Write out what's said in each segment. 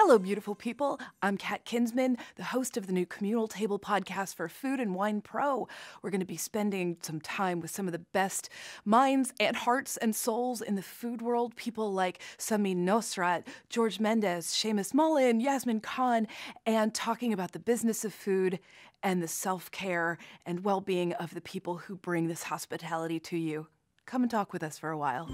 Hello, beautiful people. I'm Kat Kinsman, the host of the new Communal Table podcast for Food and Wine Pro. We're going to be spending some time with some of the best minds and hearts and souls in the food world. People like Samin Nosrat, George Mendes, Seamus Mullen, Yasmin Khan, and talking about the business of food and the self-care and well-being of the people who bring this hospitality to you. Come and talk with us for a while.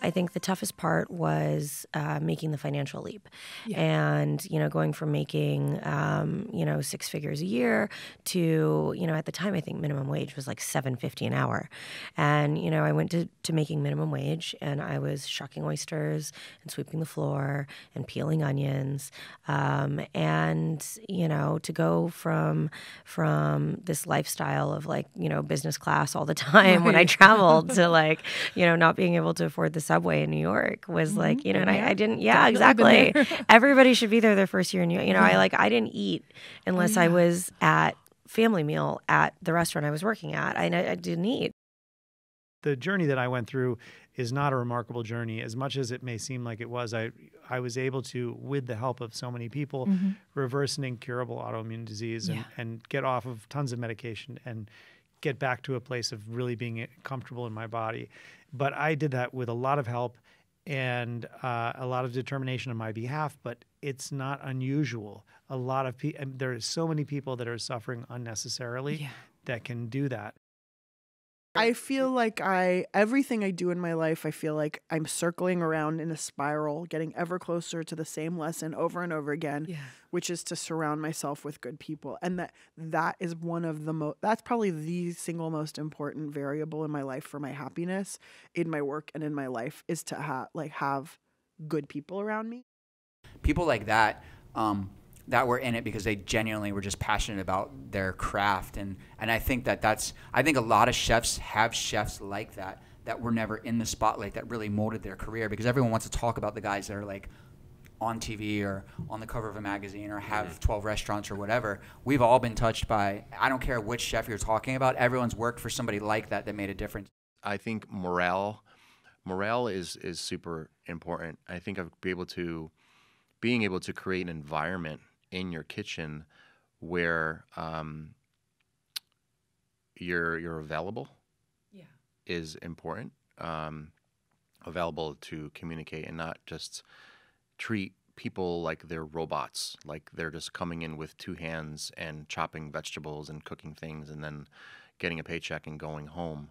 I think the toughest part was making the financial leap. And, going from making, 6 figures a year to, at the time, I think minimum wage was like $7.50 an hour. And, I went to making minimum wage, and I was shucking oysters and sweeping the floor and peeling onions. And, to go from this lifestyle of business class all the time when I traveled to not being able to afford the subway in New York was and I didn't, exactly. Everybody should be there their first year in New York. I didn't eat unless I was at family meal at the restaurant I was working at. I didn't eat. The journey that I went through is not a remarkable journey. As much as it may seem like it was, I was able to, with the help of so many people, reverse an incurable autoimmune disease and get off of tons of medication and get back to a place of really being comfortable in my body. But I did that with a lot of help and a lot of determination on my behalf, but it's not unusual. A lot of people, there are so many people that are suffering unnecessarily that can do that. I feel like everything I do in my life, I feel like I'm circling around in a spiral, getting ever closer to the same lesson over and over again, which is to surround myself with good people. And that is one of the that's probably the single most important variable in my life for my happiness in my work and in my life is to have good people around me. People like that, that were in it because they genuinely were just passionate about their craft. And I think I think a lot of chefs have chefs like that were never in the spotlight that really molded their career, because everyone wants to talk about the guys that are on TV or on the cover of a magazine or have 12 restaurants or whatever. We've all been touched by, I don't care which chef you're talking about, everyone's worked for somebody like that made a difference. I think morale is super important. I think being able to create an environment in your kitchen where you're available is important. Available to communicate and not just treat people like they're robots, like they're just coming in with 2 hands and chopping vegetables and cooking things and then getting a paycheck and going home.